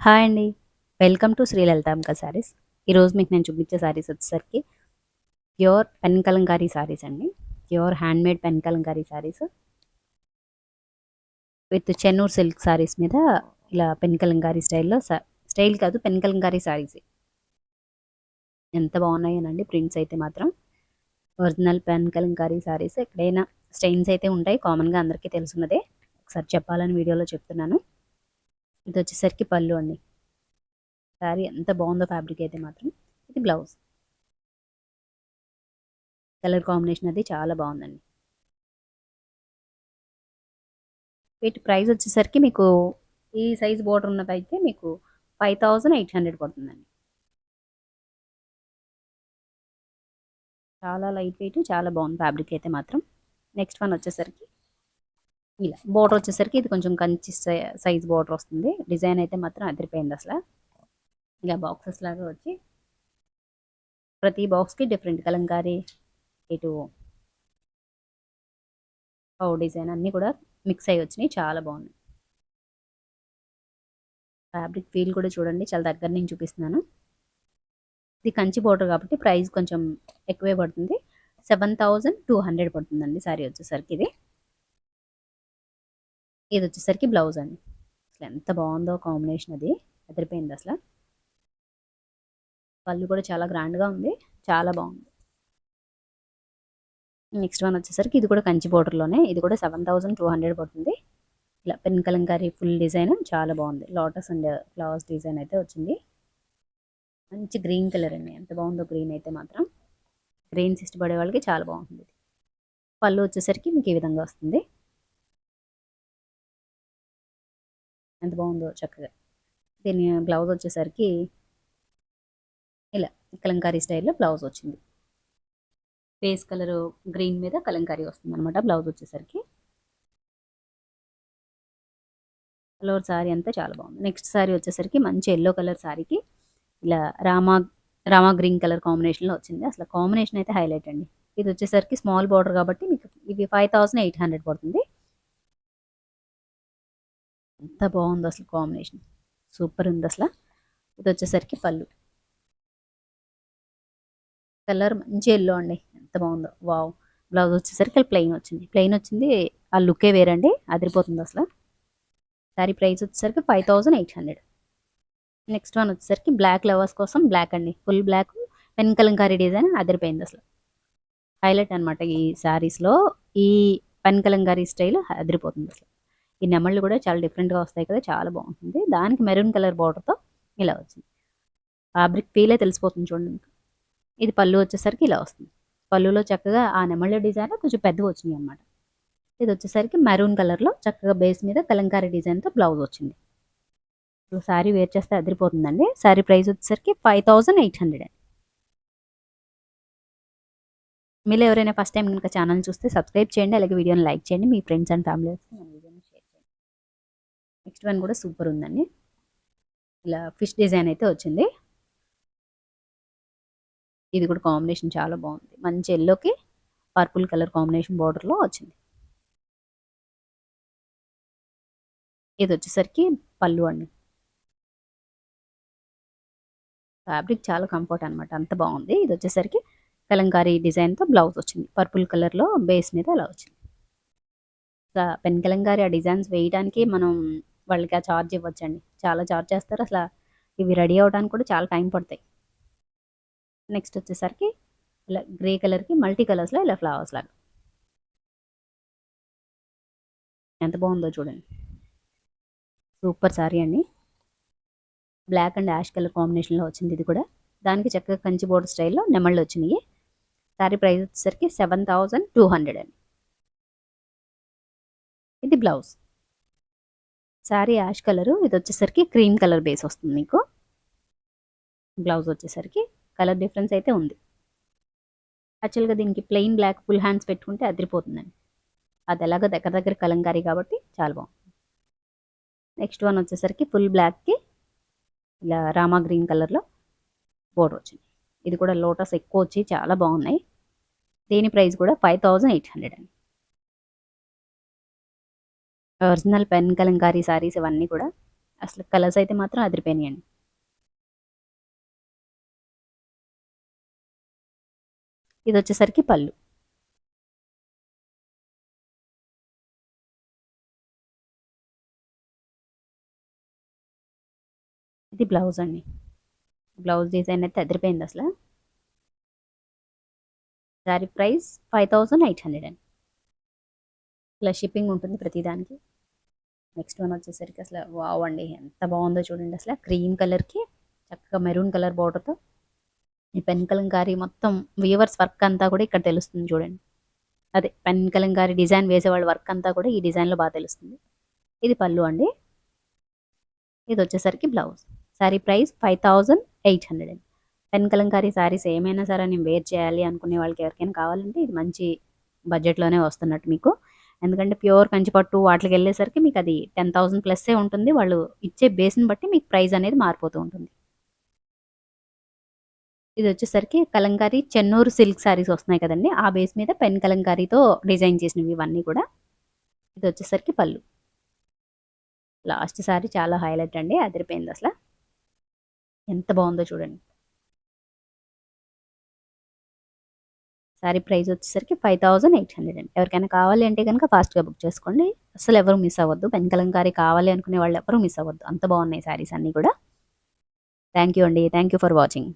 Hi అండి. Welcome to Sri Lalithambika Sarees. ఈరోజు మీకు నేను చూపించే శారీస్ వచ్చేసరికి ప్యూర్ పెన్ కలంకారీ శారీస్ అండి. Pure handmade pen Kalamkari saris with Chennur silk saris మీద ఇలా పెన్ కలంకారీ స్టైల్లో స్టైల్ కాదు, పెన్ కలంకారీ శారీస్ ఎంత బాగున్నాయోనండి. ప్రింట్స్ అయితే మాత్రం ఒరిజినల్ పెన్ కలంకారీ శారీస్. ఎక్కడైనా స్టెయిన్స్ అయితే ఉంటాయి, కామన్గా అందరికీ తెలుసున్నదే. ఒకసారి చెప్పాలని వీడియోలో చెప్తున్నాను. ఇది వచ్చేసరికి పళ్ళు అండి. శారీ ఎంత బాగుందో ఫ్యాబ్రిక్ అయితే మాత్రం. ఇది బ్లౌజ్. కలర్ కాంబినేషన్ అది చాలా బాగుందండి. వీటి ప్రైస్ వచ్చేసరికి మీకు ఈ సైజ్ బోర్డర్ ఉన్నదైతే మీకు 5800 పడుతుందండి. చాలా లైట్ వెయిట్, చాలా బాగుంది ఫ్యాబ్రిక్ అయితే మాత్రం. నెక్స్ట్ వన్ వచ్చేసరికి ఇలా బోర్డర్ వచ్చేసరికి ఇది కొంచెం కంచి సైజ్ బోర్డర్ వస్తుంది. డిజైన్ అయితే మాత్రం అదిరిపోయింది అసలు. ఇలా బాక్సెస్ లాగా వచ్చి ప్రతి బాక్స్కి డిఫరెంట్ కలంకారీ, ఇటు డిజైన్ అన్నీ కూడా మిక్స్ అయ్యి వచ్చినాయి. చాలా బాగుంది. ఫ్యాబ్రిక్ ఫీల్ కూడా చూడండి, చాలా దగ్గర నుంచి చూపిస్తున్నాను. ఇది కంచి బోర్డర్ కాబట్టి ప్రైస్ కొంచెం ఎక్కువే పడుతుంది. 7200 పడుతుందండి శారీ వచ్చేసరికి. ఇది వచ్చేసరికి బ్లౌజ్ అండి. అసలు ఎంత బాగుందో కాంబినేషన్, అది అదిరిపోయింది అసలు. పళ్ళు కూడా చాలా గ్రాండ్గా ఉంది, చాలా బాగుంది. నెక్స్ట్ వన్ వచ్చేసరికి ఇది కూడా కంచి బోర్డర్లోనే. ఇది కూడా 7200 పడుతుంది. ఇలా పెన్ కలంకారీ ఫుల్ డిజైన్ చాలా బాగుంది. లోటస్ అండ్ ఫ్లవర్స్ డిజైన్ అయితే వచ్చింది. మంచి గ్రీన్ కలర్ అండి, ఎంత బాగుందో గ్రీన్ అయితే మాత్రం. గ్రీన్స్ ఇష్టపడే వాళ్ళకి చాలా బాగుంటుంది. పళ్ళు వచ్చేసరికి మీకు ఈ విధంగా వస్తుంది. ఎంత బాగుందో చక్కగా. దీని బ్లౌజ్ వచ్చేసరికి ఇలా కలంకారీ స్టైల్లో బ్లౌజ్ వచ్చింది. ఫేస్ కలర్ గ్రీన్ మీద కలంకారీ వస్తుంది అనమాట బ్లౌజ్ వచ్చేసరికి. కలర్ శారీ అంతా చాలా బాగుంది. నెక్స్ట్ శారీ వచ్చేసరికి మంచి ఎల్లో కలర్ శారీకి ఇలా రామా గ్రీన్ కలర్ కాంబినేషన్లో వచ్చింది. అసలు కాంబినేషన్ అయితే హైలైట్ అండి. ఇది వచ్చేసరికి స్మాల్ బార్డర్ కాబట్టి మీకు ఇది 5800 పడుతుంది. ఎంత బాగుందో అసలు కాంబినేషన్, సూపర్ ఉంది అసలు. ఇది వచ్చేసరికి పళ్ళు. కలర్ మంచి ఎల్లో అండి, ఎంత బాగుందో, వావ్. బ్లౌజ్ వచ్చేసరికి ప్లెయిన్ వచ్చింది. ప్లెయిన్ వచ్చింది, ఆ లుకే వేరండి, అదిరిపోతుంది అసలు. సారీ ప్రైస్ వచ్చేసరికి 5800. నెక్స్ట్ వన్ వచ్చేసరికి బ్లాక్ లవర్స్ కోసం బ్లాక్ అండి, full black pen kalamkari design అదిరిపోయింది అసలు. హైలైట్ అనమాట ఈ శారీస్లో. ఈ పెన్ కలంకారీ స్టైల్ అదిరిపోతుంది అసలు. ఈ నెమళ్ళు కూడా చాలా డిఫరెంట్గా వస్తాయి కదా, చాలా బాగుంటుంది. దానికి మెరూన్ కలర్ బార్డర్తో ఇలా వచ్చింది. ఫ్యాబ్రిక్ ఫీలే తెలిసిపోతుంది చూడండి. ఇది పళ్ళు వచ్చేసరికి ఇలా వస్తుంది. పళ్ళులో చక్కగా ఆ నెమళ్ళ డిజైన్ కొంచెం పెద్దవి వచ్చినాయి అనమాట. ఇది వచ్చేసరికి మెరూన్ కలర్లో చక్కగా బేస్ మీద కలంకారీ డిజైన్తో బ్లౌజ్ వచ్చింది. శారీ వేర్ చేస్తే అదిరిపోతుందండి. శారీ ప్రైస్ వచ్చేసరికి 5800. మీరు ఎవరైనా ఫస్ట్ టైం కనుక ఛానల్ చూస్తే సబ్స్క్రైబ్ చేయండి, అలాగే వీడియోని లైక్ చేయండి, మీ ఫ్రెండ్స్ అండ్ ఫ్యామిలీస్కి మన వీడియోని షేర్ చేయండి. నెక్స్ట్ వన్ కూడా సూపర్ ఉందండి. ఇలా ఫిష్ డిజైన్ అయితే వచ్చింది. ఇది కూడా కాంబినేషన్ చాలా బాగుంది. మంచి ఎల్లోకి పర్పుల్ కలర్ కాంబినేషన్ బార్డర్లో వచ్చింది. ఇది వచ్చేసరికి పళ్ళు అండి. ఫ్యాబ్రిక్ చాలా కంఫర్ట్ అనమాట, అంత బాగుంది. ఇది వచ్చేసరికి కలంకారీ డిజైన్తో బ్లౌజ్ వచ్చింది. పర్పుల్ కలర్లో బేస్ మీద అలా వచ్చింది. పెన్ కలంకారీ ఆ డిజైన్స్ వేయడానికి మనం వాళ్ళకి ఆ ఛార్జ్ ఇవ్వచ్చండి, చాలా ఛార్జ్ చేస్తారు అసలు. ఇవి రెడీ అవ్వడానికి కూడా చాలా టైం పడతాయి. నెక్స్ట్ వచ్చేసరికి ఇలా గ్రే కలర్కి మల్టీ కలర్స్లో ఇలా ఫ్లవర్స్ లాగా ఎంత బాగుందో చూడండి. సూపర్ శారీ అండి. బ్లాక్ అండ్ యాష్ కలర్ కాంబినేషన్లో వచ్చింది. ఇది కూడా దానికి చక్కగా కంచి బోర్డర్ స్టైల్లో నెమళ్ళు వచ్చినాయి. శారీ ప్రైస్ వచ్చేసరికి 7200 అండి. ఇది బ్లౌజ్. శారీ యాష్ కలరు, ఇది వచ్చేసరికి క్రీమ్ కలర్ బేస్ వస్తుంది మీకు. బ్లౌజ్ వచ్చేసరికి కలర్ డిఫరెన్స్ అయితే ఉంది. యాక్చువల్గా దీనికి ప్లెయిన్ బ్లాక్ ఫుల్ హ్యాండ్స్ పెట్టుకుంటే అదిరిపోతుందండి. అది ఎలాగో దగ్గర దగ్గర కలంకారీ కాబట్టి చాలా బాగుంది. నెక్స్ట్ వన్ వచ్చేసరికి ఫుల్ బ్లాక్కి ఇలా రామా గ్రీన్ కలర్లో బోర్డర్ వచ్చింది. ఇది కూడా లోటస్ ఎక్కువ వచ్చి చాలా బాగున్నాయి. దీని ప్రైస్ కూడా 5800 అండి. ఒరిజినల్ పెన్ కలంకారీ శారీస్ ఇవన్నీ కూడా అసలు కలర్స్ అయితే మాత్రం అదిరిపోయినాయండి. ఇది వచ్చేసరికి పళ్ళు. ఇది బ్లౌజ్ అండి. బ్లౌజ్ డిజైన్ అయితే అదిరిపోయింది అసలు. శారీ ప్రైస్ 5800 అండి. ఇలా షిప్పింగ్ ఉంటుంది ప్రతిదానికి. నెక్స్ట్ వన్ వచ్చేసరికి అసలు వావ్ అండి, ఎంత బాగుందో చూడండి. అసలు క్రీమ్ కలర్కి చక్కగా మెరూన్ కలర్ బార్డర్తో ఈ పెన్ కలంకారీ మొత్తం వీవర్స్ వర్క్ అంతా కూడా ఇక్కడ తెలుస్తుంది చూడండి. అదే పెన్ కలంకారీ డిజైన్ వేసేవాళ్ళ వర్క్ అంతా కూడా ఈ డిజైన్లో బాగా తెలుస్తుంది. ఇది పళ్ళు అండి. ఇది వచ్చేసరికి బ్లౌజ్. శారీ ప్రైస్ 5800 అండి. పెన్ కలంకారీ శారీస్ ఏమైనా సరే నేను వేర్ చేయాలి అనుకునే వాళ్ళకి ఎవరికైనా కావాలంటే ఇది మంచి బడ్జెట్లోనే వస్తున్నట్టు మీకు. ఎందుకంటే ప్యూర్ కంచిపట్టు వాటికి వెళ్ళేసరికి మీకు అది 10,000 ప్లస్సే ఉంటుంది. వాళ్ళు ఇచ్చే బేస్ని బట్టి మీకు ప్రైస్ అనేది మారిపోతూ ఉంటుంది. ఇది వచ్చేసరికి కలంకారీ చెన్నూరు సిల్క్ శారీస్ వస్తున్నాయి కదండి, ఆ బేస్ మీద పెన్ కలంకారీతో డిజైన్ చేసినవి ఇవన్నీ కూడా. ఇది వచ్చేసరికి పళ్ళు. లాస్ట్ శారీ చాలా హైలైట్ అండి, అదిరిపోయింది అసలు. ఎంత బాగుందో చూడండి. శారీ ప్రైస్ వచ్చేసరికి 5800 అండి. ఎవరికైనా కావాలి అంటే కనుక ఫాస్ట్గా బుక్ చేసుకోండి. అసలు ఎవరు మిస్ అవ్వద్దు. పెన్ కలంకారీ కావాలి అనుకునే వాళ్ళు ఎవరు మిస్ అవ్వద్దు. అంత బాగున్నాయి శారీస్ అన్నీ కూడా. థ్యాంక్ యూ అండి. Thank you for watching.